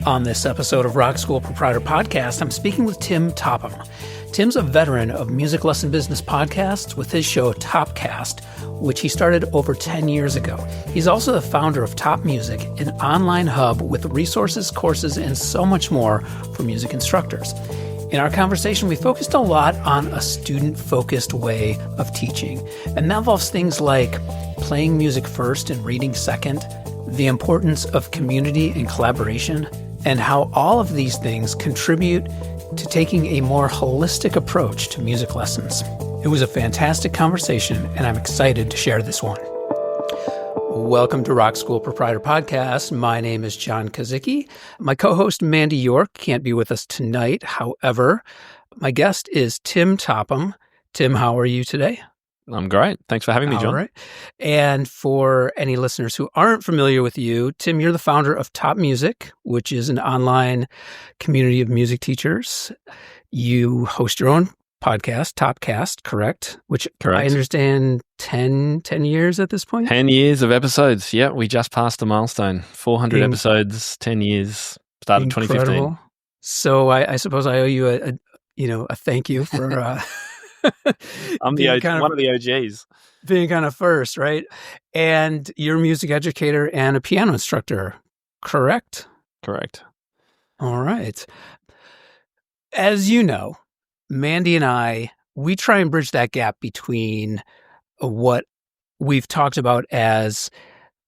On this episode of Rock School Proprietor Podcast, I'm speaking with Tim Topham. Tim's a veteran of music lesson business podcasts with his show Topcast, which he started over 10 years ago. He's also the founder of Top Music, an online hub with resources, courses, and so much more for music instructors. In our conversation, we focused a lot on a student-focused way of teaching, and that involves things like playing music first and reading second, the importance of community and collaboration, and how all of these things contribute to taking a more holistic approach to music lessons. It was a fantastic conversation, and I'm excited to share this one. Welcome to Rock School Proprietor Podcast. My name is John Kazicki. My co-host Mandy York can't be with us tonight. However, my guest is Tim Topham. Tim, how are you today? I'm great. Thanks for having me, John. All right. And for any listeners who aren't familiar with you, Tim, you're the founder of Top Music, which is an online community of music teachers. You host your own podcast, Topcast, correct? Which Correct. I understand 10 years at this point? 10 years of episodes. Yeah, we just passed a milestone. 400 episodes, 10 years, started Incredible. 2015. So I suppose I owe you a thank you for I'm one of the OGs. Being kind of first, right? And you're a music educator and a piano instructor, correct? Correct. All right. As you know, Mandy and I, we try and bridge that gap between what we've talked about as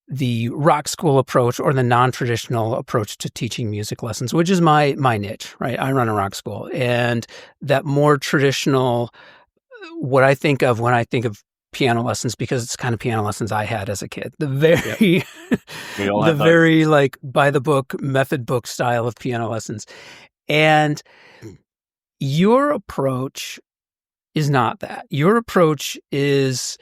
the rock school approach or the non-traditional approach to teaching music lessons, which is my niche, right? I run a rock school, and that more traditional, what I think of when I think of piano lessons, because it's kind of piano lessons I had as a kid, the very like by the book, method book style of piano lessons. And your approach is not that. Your approach is,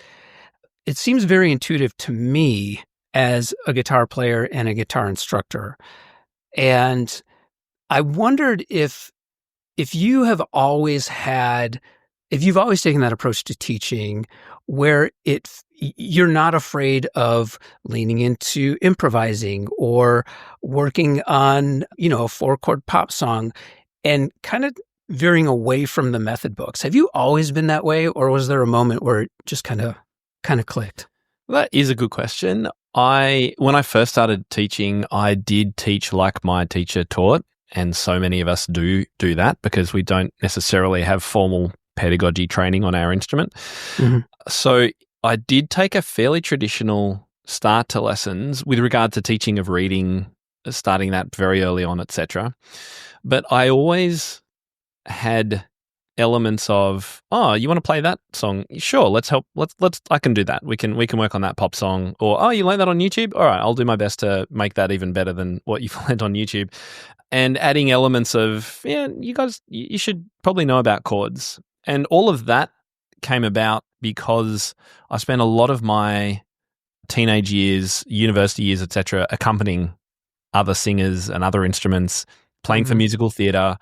it seems very intuitive to me as a guitar player and a guitar instructor. And I wondered if you've always taken that approach to teaching where you're not afraid of leaning into improvising or working on, a 4-chord pop song and kind of veering away from the method books. Have you always been that way, or was there a moment where it just kind of clicked? That is a good question. When I first started teaching, I did teach like my teacher taught, and so many of us do that because we don't necessarily have formal pedagogy training on our instrument. Mm-hmm. So I did take a fairly traditional start to lessons with regard to teaching of reading, starting that very early on, etc. But I always had elements of, oh, you want to play that song? Sure, let's I can do that. We can work on that pop song. Or, oh, you learned that on YouTube? All right, I'll do my best to make that even better than what you've learned on YouTube. And adding elements of, you should probably know about chords. And all of that came about because I spent a lot of my teenage years, university years, etc., accompanying other singers and other instruments, playing for musical theatre.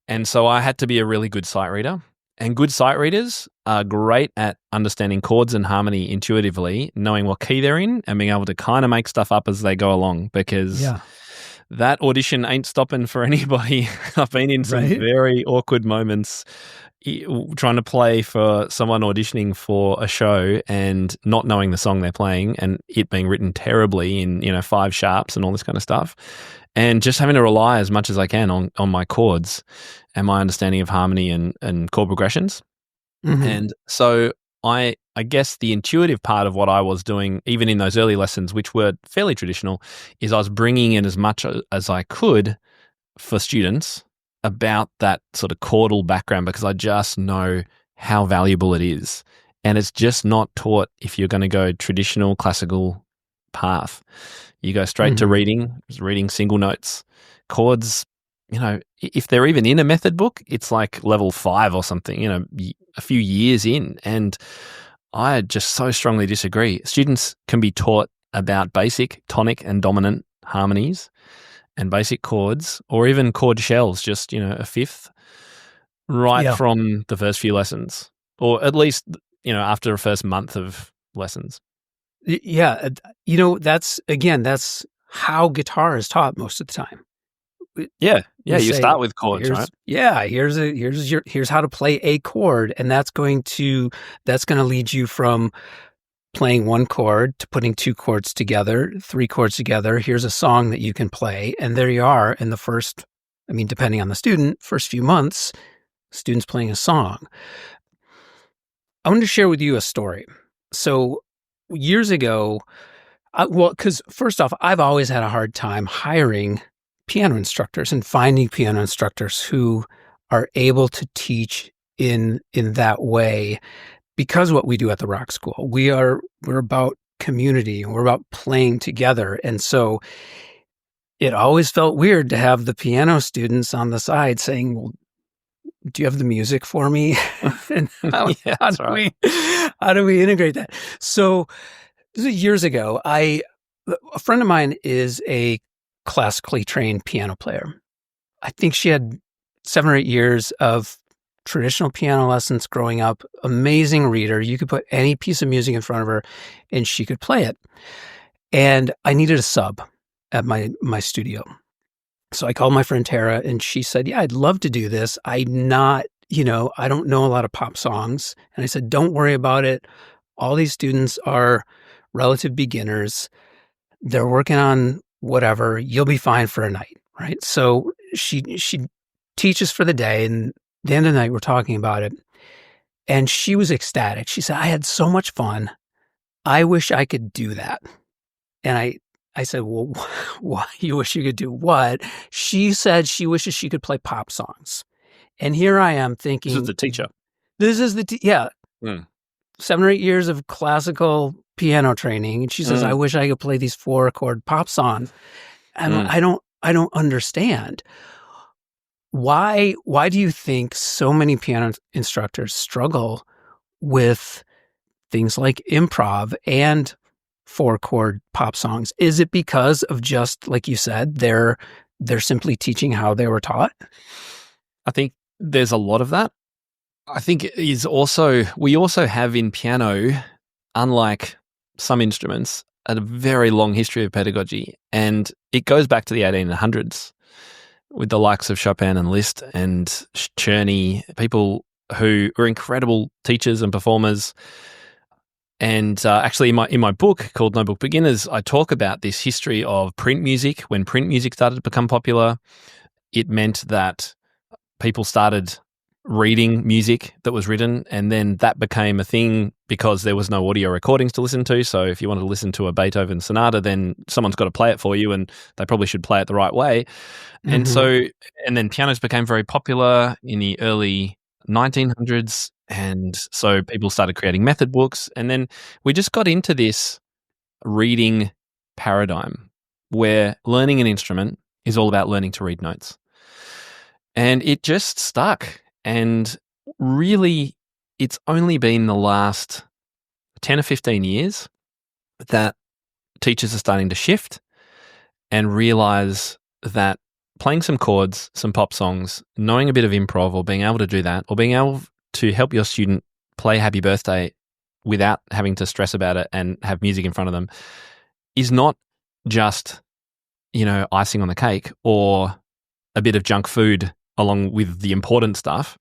And so I had to be a really good sight reader. And good sight readers are great at understanding chords and harmony intuitively, knowing what key they're in and being able to kind of make stuff up as they go along, because that audition ain't stopping for anybody. I've been in some very awkward moments trying to play for someone auditioning for a show and not knowing the song they're playing and it being written terribly in 5 sharps and all this kind of stuff. And just having to rely as much as I can on my chords and my understanding of harmony and chord progressions. Mm-hmm. And so I guess the intuitive part of what I was doing, even in those early lessons, which were fairly traditional, is I was bringing in as much as I could for students about that sort of chordal background, because I just know how valuable it is. And it's just not taught if you're going to go traditional classical path. You go straight to reading single notes. Chords, if they're even in a method book, it's like level 5 or something, a few years in. And I just so strongly disagree. Students can be taught about basic tonic and dominant harmonies and basic chords, or even chord shells, just, a fifth, from the first few lessons, or at least, after the first month of lessons. Yeah. That's how guitar is taught most of the time. Yeah. we You say, start with chords, right? here's how to play a chord, and that's going to lead you from playing one chord to putting two chords together, three chords together. Here's a song that you can play, and there you are in the first, depending on the student, first few months, students playing a song. I wanted to share with you a story. So years ago, because first off, I've always had a hard time hiring piano instructors and finding piano instructors who are able to teach in that way, because what we do at the Rock School, we're about community, we're about playing together. And so it always felt weird to have the piano students on the side saying, well, do you have the music for me? And how do we integrate that? So this is years ago. A friend of mine is a classically trained piano player. I think she had 7 or 8 years of traditional piano lessons growing up. Amazing reader. You could put any piece of music in front of her and she could play it. And I needed a sub at my studio. So I called my friend Tara and she said, yeah, I'd love to do this. I don't know a lot of pop songs. And I said, don't worry about it. All these students are relative beginners. They're working on whatever. You'll be fine for a night, right? So she teaches for the day, and at the end of the night, we're talking about it. And she was ecstatic. She said, I had so much fun. I wish I could do that. And I said, well, why? You wish you could do what? She said she wishes she could play pop songs. And here I am thinking. This is the teacher. This is the 7 or 8 years of classical piano training. And she says, I wish I could play these 4-chord pop songs. And I don't understand. Why do you think so many piano instructors struggle with things like improv and 4-chord pop songs? Is it because of, just like you said, they're simply teaching how they were taught? I think there's a lot of that. I think it is also, we also have in piano, unlike some instruments, a very long history of pedagogy. And it goes back to the 1800s with the likes of Chopin and Liszt and Czerny, people who were incredible teachers and performers. And actually, in my book called No Book Beginners, I talk about this history of print music. When print music started to become popular, it meant that people started reading music that was written, and then that became a thing because there was no audio recordings to listen to. So if you wanted to listen to a Beethoven sonata, then someone's got to play it for you, and they probably should play it the right way. Mm-hmm. And then pianos became very popular in the early 1900s. And so people started creating method books. And then we just got into this reading paradigm where learning an instrument is all about learning to read notes. And it just stuck. And really, it's only been the last 10 or 15 years that teachers are starting to shift and realize that playing some chords, some pop songs, knowing a bit of improv, or being able to do that, or being able to help your student play Happy Birthday without having to stress about it and have music in front of them, is not just, icing on the cake or a bit of junk food along with the important stuff.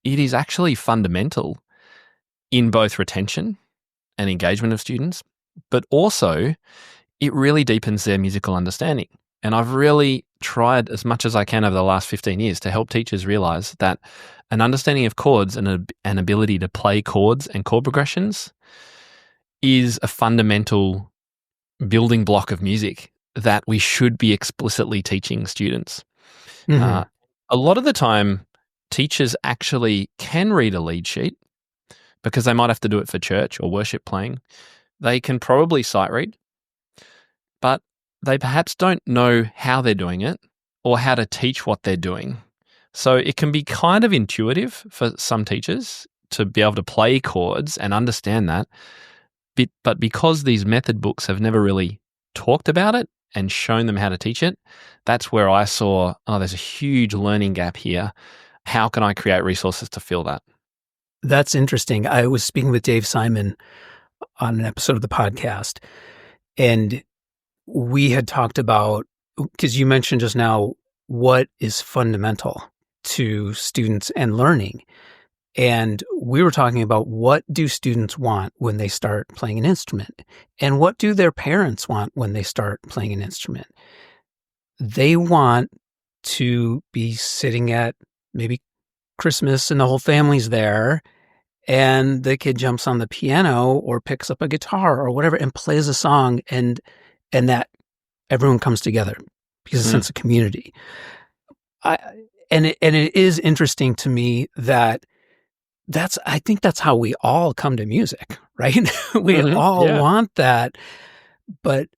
It is actually fundamental in both retention and engagement of students, but also it really deepens their musical understanding. And I've really tried as much as I can over the last 15 years to help teachers realize that an understanding of chords and an ability to play chords and chord progressions is a fundamental building block of music that we should be explicitly teaching students. Mm-hmm. A lot of the time, teachers actually can read a lead sheet because they might have to do it for church or worship playing. They can probably sight read, but they perhaps don't know how they're doing it or how to teach what they're doing. So it can be kind of intuitive for some teachers to be able to play chords and understand that. But because these method books have never really talked about it and shown them how to teach it, that's where I saw, there's a huge learning gap here. How can I create resources to fill that? That's interesting. I was speaking with Dave Simon on an episode of the podcast, and we had talked about, because you mentioned just now what is fundamental to students and learning. And we were talking about, what do students want when they start playing an instrument? And what do their parents want when they start playing an instrument? They want to be sitting at maybe Christmas and the whole family's there, and the kid jumps on the piano or picks up a guitar or whatever and plays a song, and that everyone comes together because of a sense of community. And it is interesting to me that I think that's how we all come to music, right? We all want that, but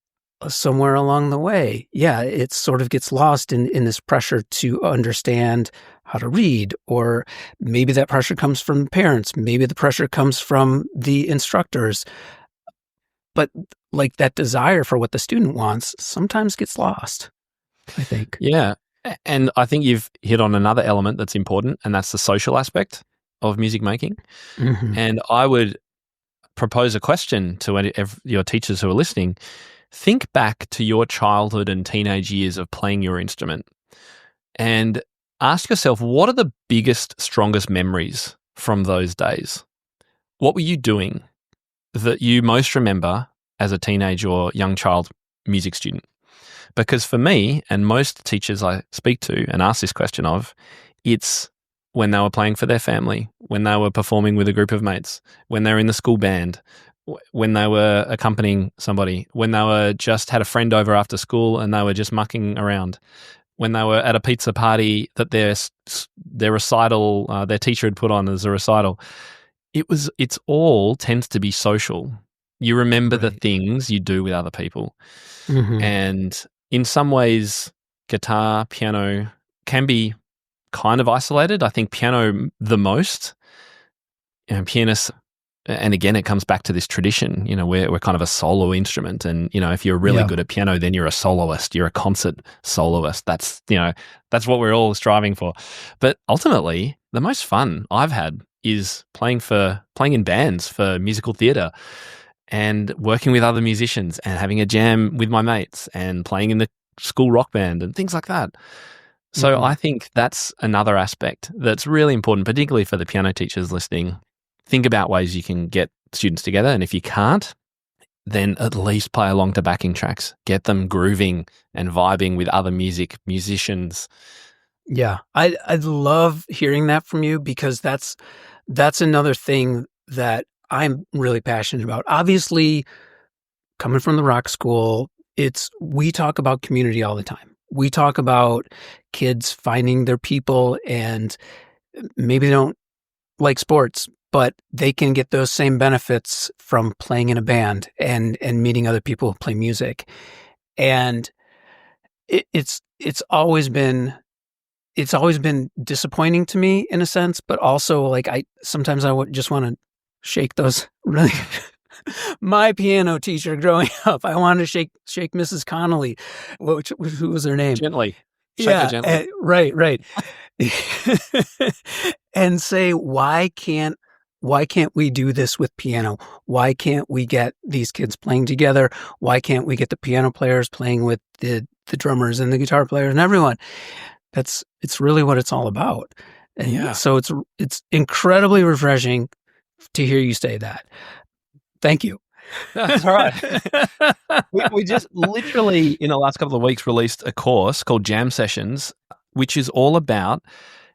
somewhere along the way, it sort of gets lost in this pressure to understand how to read, or maybe that pressure comes from parents, maybe the pressure comes from the instructors, but like that desire for what the student wants sometimes gets lost, I think. Yeah. And I think you've hit on another element that's important, and that's the social aspect of music making. And I would propose a question to your teachers who are listening. Think back to your childhood and teenage years of playing your instrument and ask yourself, what are the biggest, strongest memories from those days? What were you doing that you most remember as a teenage or young child music student? Because for me, and most teachers I speak to and ask this question of, it's when they were playing for their family, when they were performing with a group of mates, when they were in the school band, when they were accompanying somebody, when they were just had a friend over after school and they were just mucking around, when they were at a pizza party that their recital, their teacher had put on as a recital. It's all tends to be social. You remember the things you do with other people. And in some ways, guitar, piano can be kind of isolated. I think piano the most. Pianists, and again, it comes back to this tradition. We're kind of a solo instrument, and if you're really good at piano, then you're a soloist. You're a concert soloist. That's what we're all striving for. But ultimately, the most fun I've had is playing in bands for musical theatre, and working with other musicians, and having a jam with my mates, and playing in the school rock band and things like that. So I think that's another aspect that's really important, particularly for the piano teachers listening. Think about ways you can get students together. And if you can't, then at least play along to backing tracks. Get them grooving and vibing with other musicians. Yeah, I love hearing that from you, because that's another thing that I'm really passionate about. Obviously, coming from the rock school, we talk about community all the time. We talk about kids finding their people, and maybe they don't like sports, but they can get those same benefits from playing in a band and meeting other people who play music. And it's always been disappointing to me in a sense, but also like sometimes I would just want to shake those really. My piano teacher growing up, I wanted to shake Mrs. Connolly, who was her name? Gently. Shake her gently. Right. And say, why can't we do this with piano? Why can't we get these kids playing together? Why can't we get the piano players playing with the drummers and the guitar players and everyone? It's really what it's all about. And so it's incredibly refreshing to hear you say that. Thank you. That's all right. we just literally in the last couple of weeks released a course called Jam Sessions, which is all about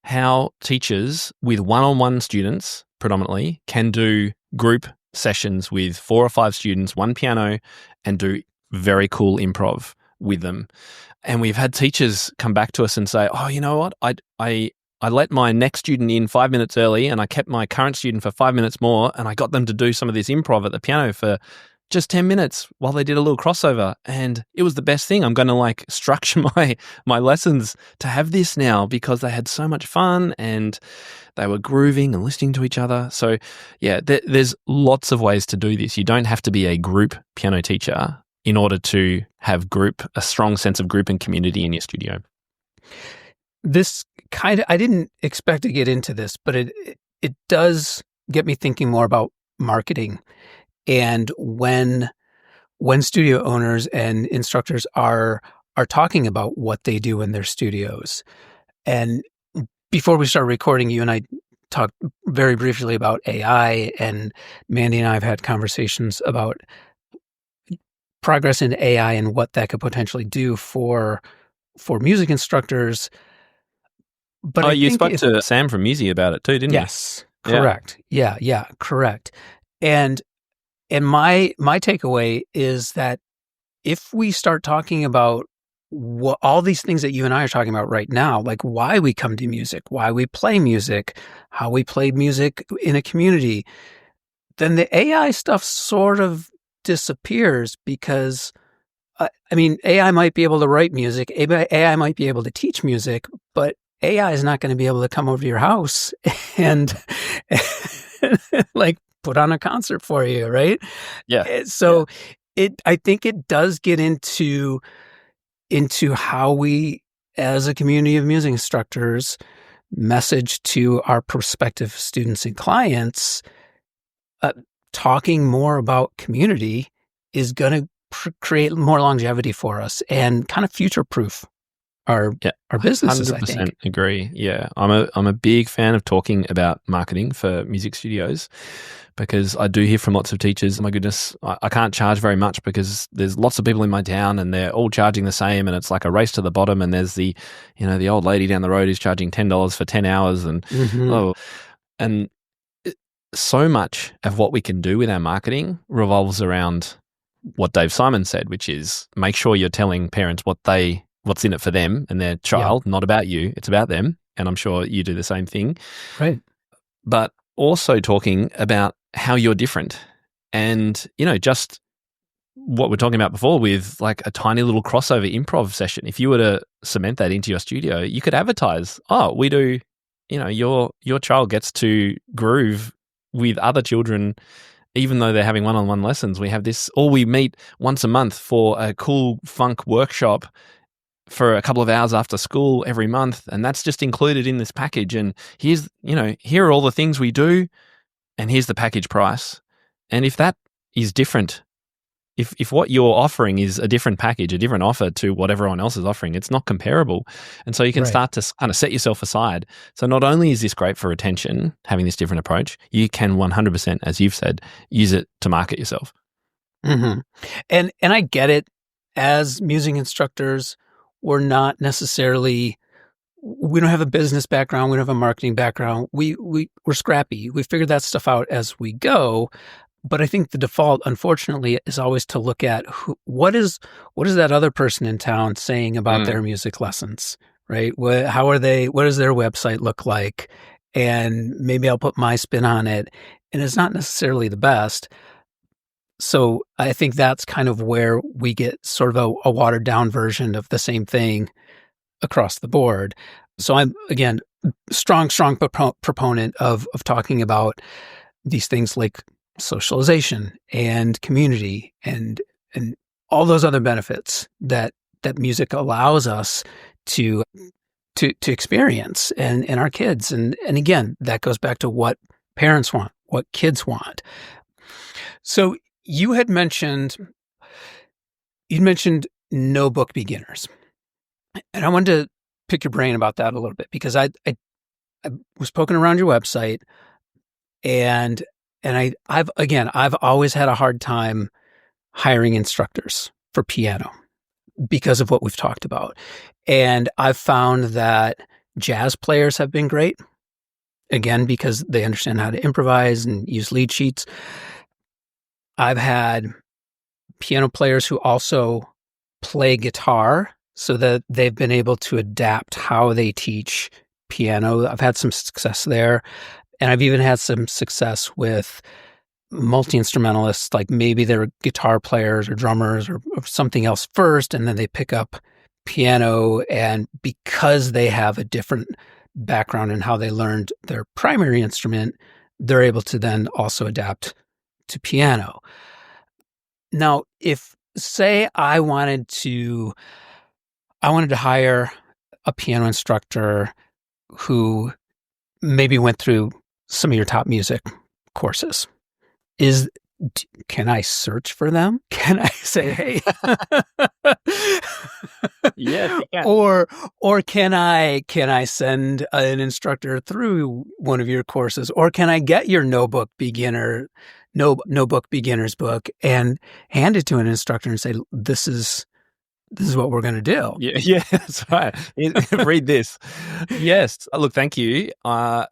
how teachers with one-on-one students predominantly can do group sessions with 4 or 5 students, one piano, and do very cool improv with them. And we've had teachers come back to us and say, oh, you know what? I let my next student in 5 minutes early, and I kept my current student for 5 minutes more, and I got them to do some of this improv at the piano for just 10 minutes while they did a little crossover. And it was the best thing. I'm going to structure my lessons to have this now, because they had so much fun and they were grooving and listening to each other. So yeah, there's lots of ways to do this. You don't have to be a group piano teacher in order to have a strong sense of group and community in your studio. This I didn't expect to get into this, but it does get me thinking more about marketing, and when studio owners and instructors are are talking about what they do in their studios. And before we started recording, you and I talked very briefly about AI, and Mandy and I have had conversations about progress in AI and what that could potentially do for music instructors. But I you think spoke to Sam from Musi about it too, didn't you? yes, correct. Yeah, correct. And my takeaway is that if we start talking about all these things that you and I are talking about right now, like why we come to music, why we play music, how we play music in a community, then the AI stuff sort of disappears because, AI might be able to write music, AI might be able to teach music, but AI is not going to be able to come over to your house and like put on a concert for you, right? Yeah. So I think it does get into how we, as a community of music instructors, message to our prospective students and clients. Talking more about community is going to create more longevity for us and kind of future-proof our businesses, 100% I think. agree. Yeah. I'm a big fan of talking about marketing for music studios because I do hear from lots of teachers, oh my goodness, I can't charge very much because there's lots of people in my town and they're all charging the same and it's like a race to the bottom, and there's the old lady down the road is charging $10 for 10 hours and so much of what we can do with our marketing revolves around what Dave Simon said, which is make sure you're telling parents what's in it for them and their child, not about you. It's about them. And I'm sure you do the same thing. Right. But also talking about how you're different and, just what we're talking about before with like a tiny little crossover improv session. If you were to cement that into your studio, you could advertise, we do, your child gets to groove with other children, even though they're having one-on-one lessons. We have this, or we meet once a month for a cool funk workshop for a couple of hours after school every month, and that's just included in this package. And here are all the things we do, and here's the package price. And if that is different, if what you're offering is a different package, a different offer to what everyone else is offering, it's not comparable. And so you can start to kind of set yourself aside. So not only is this great for retention, having this different approach, you can 100%, as you've said, use it to market yourself. Mm-hmm. And I get it. As music instructors, we're not necessarily, we don't have a business background. We don't have a marketing background. We're scrappy. We figure that stuff out as we go. But I think the default, unfortunately, is always to look at what is that other person in town saying about their music lessons, right? How are they? What does their website look like? And maybe I'll put my spin on it. And it's not necessarily the best. So I think that's kind of where we get sort of a watered down version of the same thing across the board. So I'm, again, strong proponent of talking about these things like socialization and community and all those other benefits that music allows us to experience and our kids. And again, that goes back to what parents want, what kids want. So you'd mentioned no book beginners. And I wanted to pick your brain about that a little bit because I was poking around your website and I've always had a hard time hiring instructors for piano because of what we've talked about. And I've found that jazz players have been great, again, because they understand how to improvise and use lead sheets. I've had piano players who also play guitar so that they've been able to adapt how they teach piano. I've had some success there. And I've even had some success with multi-instrumentalists, like maybe they're guitar players or drummers or something else first, and then they pick up piano. And because they have a different background in how they learned their primary instrument, they're able to then also adapt to piano. Now, if, say, I wanted to hire a piano instructor who maybe went through some of your top music courses, is can I search for them? Can I say, hey? Yes, you can. Or can I send an instructor through one of your courses? Or can I get your notebook beginner's book and hand it to an instructor and say, this is what we're going to do? Yeah, that's right. Read this. Yes. Look, thank you.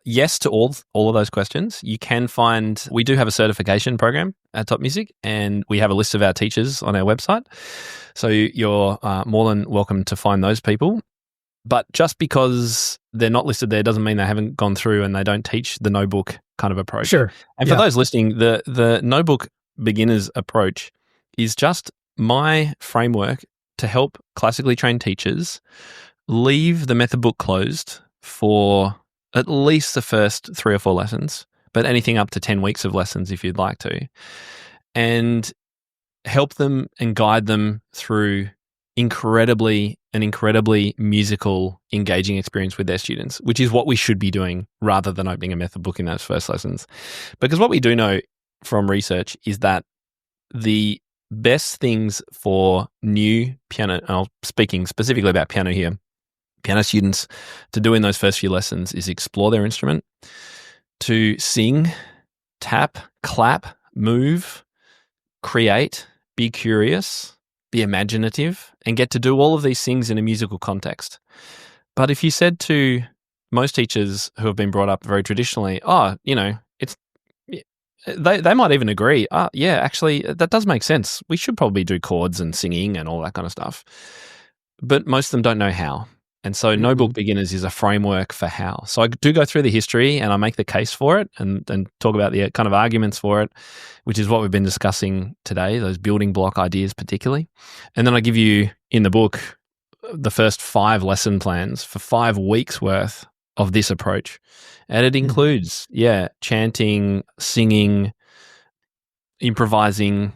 Yes to all of those questions. You can find, we do have a certification program at Top Music, and we have a list of our teachers on our website. So you're more than welcome to find those people. But just because they're not listed there doesn't mean they haven't gone through and they don't teach the notebook kind of approach. Sure. And for those listening, the notebook beginner's approach is just my framework to help classically trained teachers leave the method book closed for at least the first 3 or 4 lessons, but anything up to 10 weeks of lessons if you'd like to, and help them and guide them through incredibly musical, engaging experience with their students, which is what we should be doing rather than opening a method book in those first lessons. Because what we do know from research is that the best things for new piano, I'm speaking specifically about piano here, piano students to do in those first few lessons is explore their instrument, to sing, tap, clap, move, create, be curious, be imaginative, and get to do all of these things in a musical context. But if you said to most teachers who have been brought up very traditionally, they might even agree, yeah, actually, that does make sense. We should probably do chords and singing and all that kind of stuff. But most of them don't know how. And so Notebook Beginners is a framework for how. So I do go through the history and I make the case for it and talk about the kind of arguments for it, which is what we've been discussing today, those building block ideas particularly. And then I give you in the book the first 5 lesson plans for 5 weeks worth of this approach. And it includes, chanting, singing, improvising.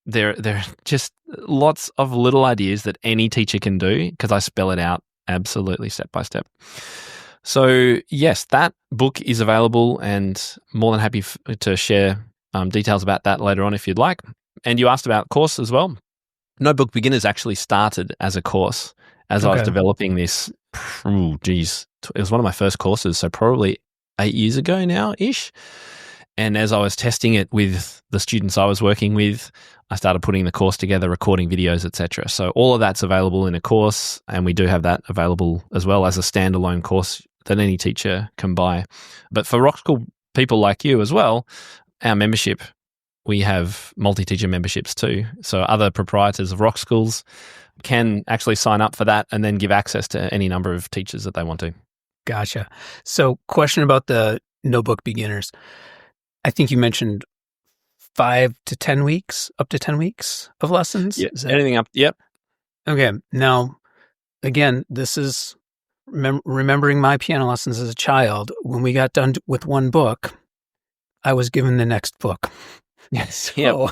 There are just lots of little ideas that any teacher can do because I spell it out absolutely step by step. So yes, that book is available and more than happy to share details about that later on if you'd like. And you asked about course as well. Notebook Beginners actually started as a course as I was developing this. It was one of my first courses, so probably 8 years ago now-ish. And as I was testing it with the students I was working with, I started putting the course together, recording videos, etc. So all of that's available in a course, and we do have that available as well as a standalone course that any teacher can buy. But for Rock School people like you as well, our membership, we have multi-teacher memberships too. So other proprietors of Rock Schools can actually sign up for that and then give access to any number of teachers that they want to. Gotcha. So question about the Notebook Beginners. I think you mentioned 5 to 10 weeks, up to 10 weeks of lessons? Yeah, anything up, yep. Okay. Now, again, this is remembering my piano lessons as a child. When we got done with one book, I was given the next book. Yes. So,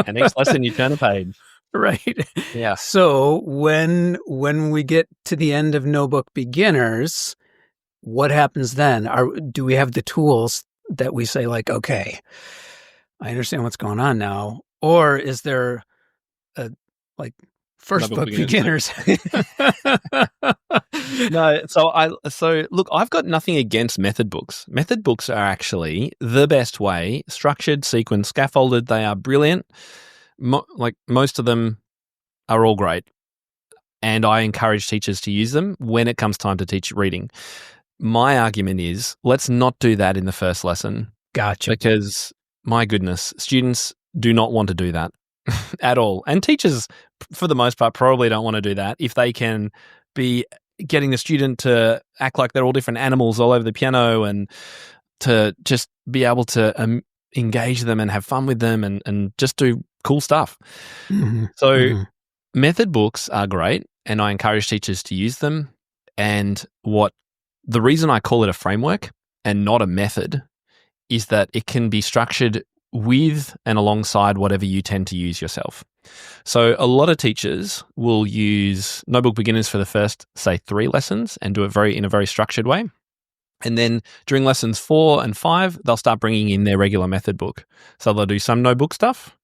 and next lesson, you turn a page. Right. Yeah. So when we get to the end of Notebook Beginners, what happens then? Do we have the tools that we say like, okay, I understand what's going on now? Or is there a first book beginners? No, so look, I've got nothing against method books. Method books are actually the best way, structured, sequenced, scaffolded. They are brilliant. Most of them are all great. And I encourage teachers to use them when it comes time to teach reading. My argument is, let's not do that in the first lesson. Gotcha. Because, my goodness, students do not want to do that at all. And teachers, for the most part, probably don't want to do that if they can be getting the student to act like they're all different animals all over the piano and to just be able to engage them and have fun with them and just do cool stuff. Mm-hmm. So method books are great, and I encourage teachers to use them. And the reason I call it a framework and not a method is that it can be structured with and alongside whatever you tend to use yourself. So a lot of teachers will use Notebook Beginners for the first, say, 3 lessons and do it in a very structured way. And then during lessons 4 and 5, they'll start bringing in their regular method book. So they'll do some notebook stuff,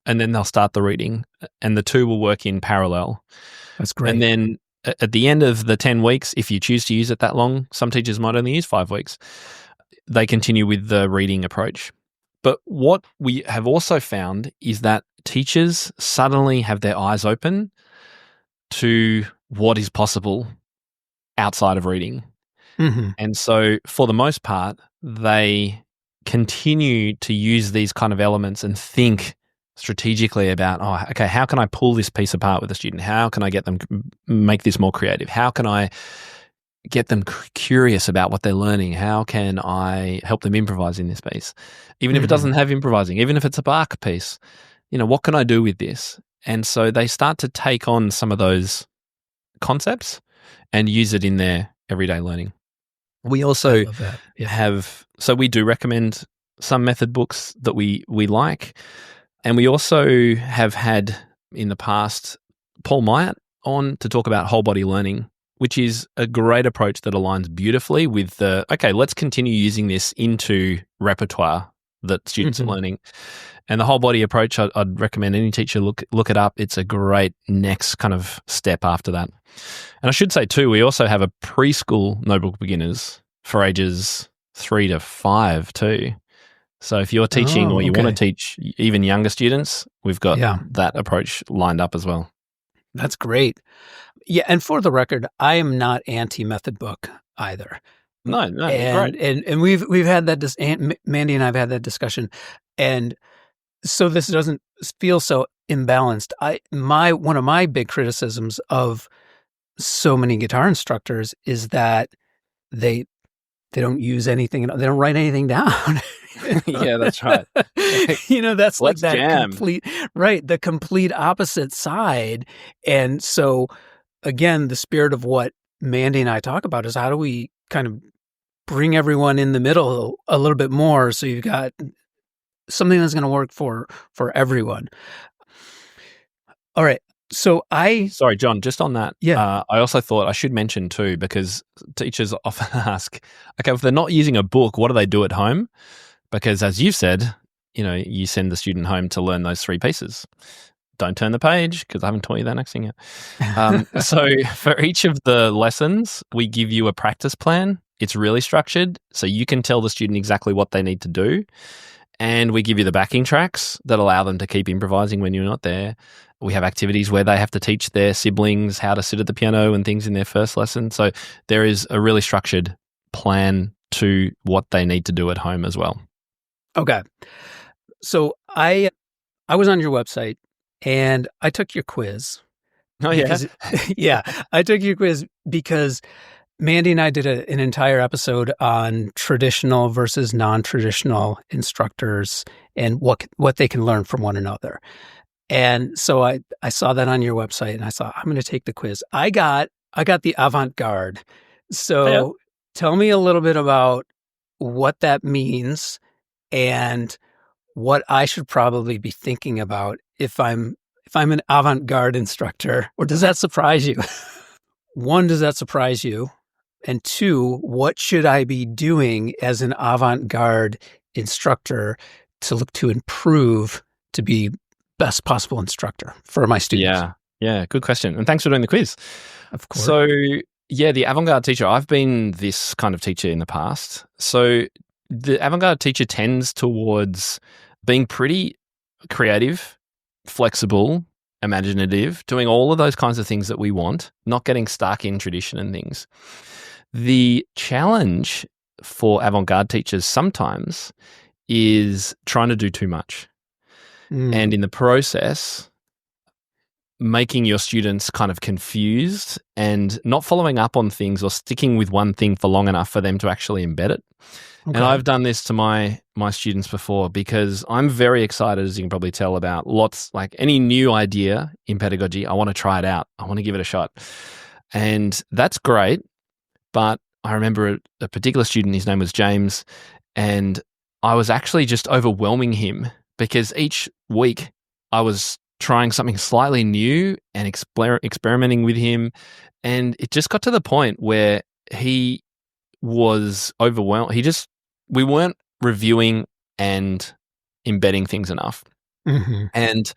and then they'll start the reading, and the two will work in parallel. That's great. And then at the end of the 10 weeks, if you choose to use it that long, some teachers might only use 5 weeks, they continue with the reading approach. But what we have also found is that teachers suddenly have their eyes open to what is possible outside of reading. Mm-hmm. And so for the most part, they continue to use these kind of elements and think strategically about, okay, how can I pull this piece apart with a student? How can I get them make this more creative? How can I get them curious about what they're learning? How can I help them improvise in this piece? Even if it doesn't have improvising, even if it's a bark piece, what can I do with this? And so they start to take on some of those concepts and use it in their everyday learning. We also we do recommend some method books that we like. And we also have had in the past Paul Myatt on to talk about whole body learning, which is a great approach that aligns beautifully with let's continue using this into repertoire that students are learning. And the whole body approach, I'd recommend any teacher look it up. It's a great next kind of step after that. And I should say too, we also have a preschool notebook beginners for ages 3 to 5 too. So if you're teaching or you want to teach even younger students, we've got that approach lined up as well. That's great. Yeah, and for the record, I am not anti-method book either. No, great. And we've had that. Mandy and I've had that discussion, and so this doesn't feel so imbalanced. One of my big criticisms of so many guitar instructors is that they don't use anything. They don't write anything down. Yeah, that's right. That's like that jam. the complete opposite side. And so, again, the spirit of what Mandy and I talk about is how do we kind of bring everyone in the middle a little bit more so you've got something that's going to work for everyone. All right. So Sorry, John, just on that. Yeah. I also thought I should mention too, because teachers often ask, okay, if they're not using a book, what do they do at home? Because as you've said, you send the student home to learn those 3 pieces. Don't turn the page, because I haven't taught you that next thing yet. So for each of the lessons, we give you a practice plan. It's really structured, so you can tell the student exactly what they need to do. And we give you the backing tracks that allow them to keep improvising when you're not there. We have activities where they have to teach their siblings how to sit at the piano and things in their first lesson. So there is a really structured plan to what they need to do at home as well. Okay. So I was on your website and I took your quiz. Oh, yeah? Yeah. I took your quiz because Mandy and I did an entire episode on traditional versus non-traditional instructors and what they can learn from one another. And so I saw that on your website and I thought, I'm going to take the quiz. I got the avant-garde. So Tell me a little bit about what that means and what I should probably be thinking about if I'm an avant-garde instructor. Or does that surprise you? 1, does that surprise you? And 2, what should I be doing as an avant-garde instructor to look to improve to be best possible instructor for my students? Yeah, good question. And thanks for doing the quiz. Of course. So, the avant-garde teacher, I've been this kind of teacher in the past. So the avant-garde teacher tends towards being pretty creative, flexible, imaginative, doing all of those kinds of things that we want, not getting stuck in tradition and things. The challenge for avant-garde teachers sometimes is trying to do too much. And in the process, making your students kind of confused and not following up on things or sticking with one thing for long enough for them to actually embed it. Okay. And I've done this to my students before because I'm very excited, as you can probably tell, about like any new idea in pedagogy. I want to try it out. I want to give it a shot. And that's great. But I remember a particular student, his name was James, and I was actually just overwhelming him because each week I was trying something slightly new and experimenting with him. And it just got to the point where he was overwhelmed. We weren't reviewing and embedding things enough. Mm-hmm. And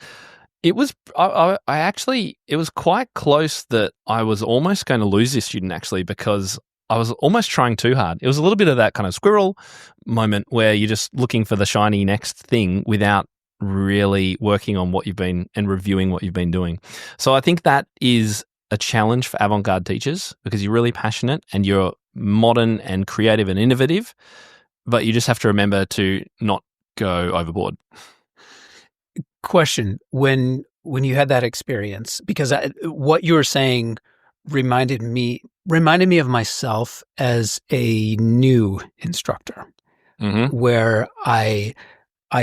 it was, it was quite close that I was almost going to lose this student actually, because I was almost trying too hard. It was a little bit of that kind of squirrel moment where you're just looking for the shiny next thing without really working on what you've been and reviewing what you've been doing. So I think that is a challenge for avant-garde teachers, because you're really passionate and you're modern and creative and innovative, but you just have to remember to not go overboard. Question: When you had that experience, because what you were saying reminded me of myself as a new instructor, Mm-hmm. where I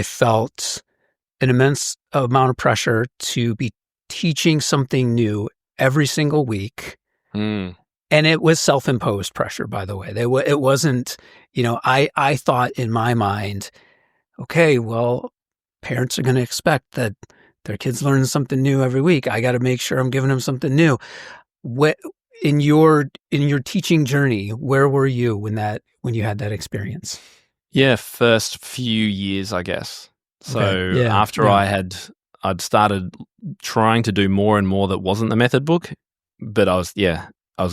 felt an immense amount of pressure to be teaching something new every single week. Mm. And it was self-imposed pressure, by the way. It wasn't, I thought in my mind, okay, well, parents are going to expect that their kids learn something new every week. I got to make sure I'm giving them something new. In your teaching journey, where were you when you had that experience? Yeah, first few years, I guess. So Okay. Yeah, after I'd started trying to do more and more that wasn't the method book, but I was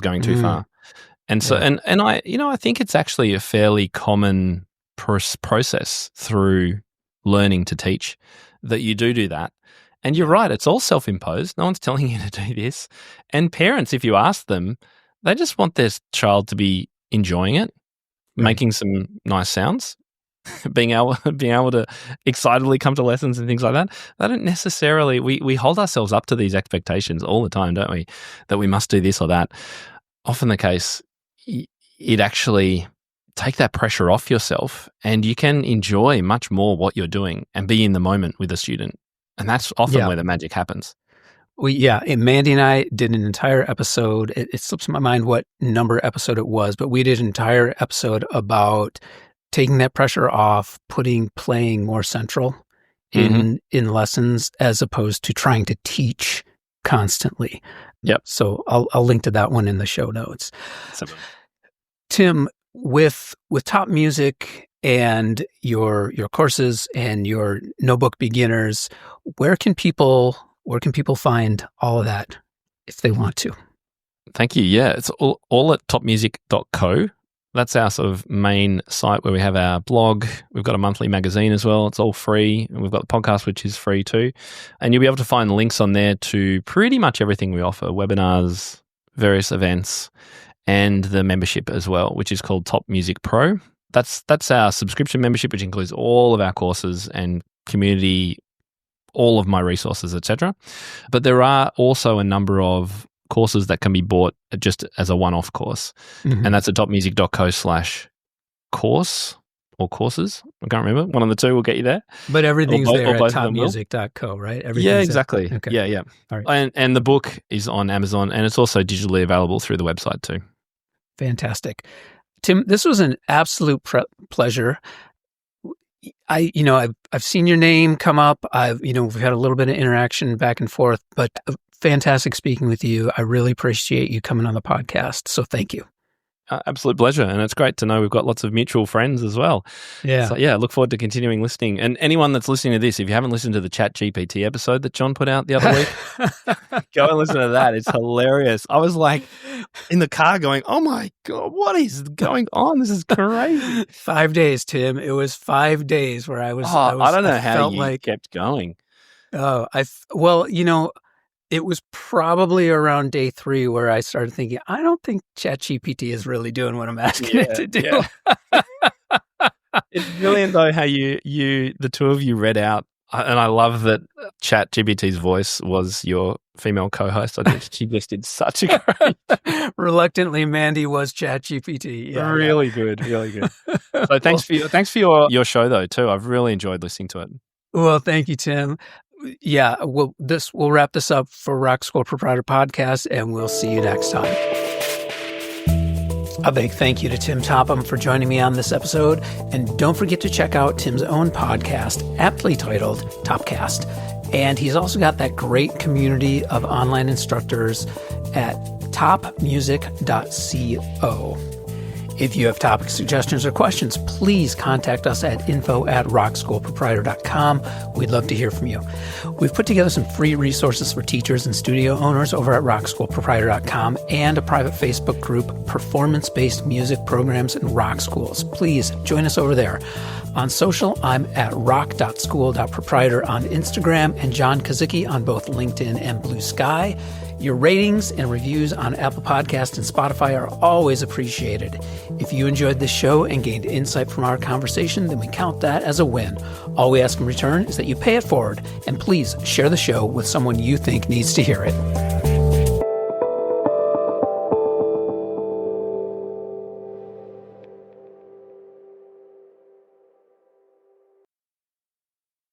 going too far. And so, and I think it's actually a fairly common process through learning to teach that you do that. And you're right, it's all self-imposed. No one's telling you to do this. And parents, if you ask them, they just want their child to be enjoying it, making some nice sounds, being able to excitedly come to lessons and things like that. They don't necessarily, we hold ourselves up to these expectations all the time, don't we? That we must do this or that. Often the case, it actually take that pressure off yourself and you can enjoy much more what you're doing and be in the moment with a student. And that's often where the magic happens. And Mandy and I did an entire episode. It slips my mind what number episode it was, but we did an entire episode about taking that pressure off, playing more central in lessons as opposed to trying to teach constantly. Yep. So I'll link to that one in the show notes. Tim, with Top Music and your courses and your Notebook Beginners, where can people find all of that if they want to? Thank you. Yeah, it's all at topmusic.co. That's our sort of main site where we have our blog. We've got a monthly magazine as well. It's all free. And we've got the podcast, which is free too. And you'll be able to find links on there to pretty much everything we offer, webinars, various events, and the membership as well, which is called Top Music Pro. That's our subscription membership, which includes all of our courses and community, all of my resources, etc. But there are also a number of courses that can be bought just as a one-off course. And that's at topmusic.co/course or courses. I can't remember. One of the two will get you there. But everything's there at topmusic.co, right? Yeah, exactly. Okay. Yeah. All right. And the book is on Amazon and it's also digitally available through the website too. Fantastic. Tim, this was an absolute pleasure. I've seen your name come up. We've had a little bit of interaction back and forth, but fantastic speaking with you. I really appreciate you coming on the podcast. So thank you. Absolute pleasure. And it's great to know we've got lots of mutual friends as well. Yeah. So, look forward to continuing listening. And anyone that's listening to this, if you haven't listened to the ChatGPT episode that John put out the other week, go and listen to that. It's hilarious. I was like in the car going, oh my God, what is going on? This is crazy. 5 days, Tim. It was 5 days where I don't know how you kept going. It was probably around day 3 where I started thinking, I don't think ChatGPT is really doing what I'm asking it to do. Yeah. It's brilliant though how you the two of you read out, and I love that ChatGPT's voice was your female co-host. I think she just did such a great. Reluctantly, Mandy was ChatGPT. Yeah, really good. So thanks for your show though too. I've really enjoyed listening to it. Well, thank you, Tim. Yeah, we'll wrap this up for Rock School Proprietor Podcast, and we'll see you next time. A big thank you to Tim Topham for joining me on this episode, and don't forget to check out Tim's own podcast, aptly titled Topcast. And he's also got that great community of online instructors at topmusic.co. If you have topic suggestions or questions, please contact us at info@rockschoolproprietor.com. We'd love to hear from you. We've put together some free resources for teachers and studio owners over at rockschoolproprietor.com and a private Facebook group, Performance-Based Music Programs in Rock Schools. Please join us over there. On social, I'm at rock.school.proprietor on Instagram and John Kazuki on both LinkedIn and Blue Sky. Your ratings and reviews on Apple Podcasts and Spotify are always appreciated. If you enjoyed this show and gained insight from our conversation, then we count that as a win. All we ask in return is that you pay it forward, and please share the show with someone you think needs to hear it.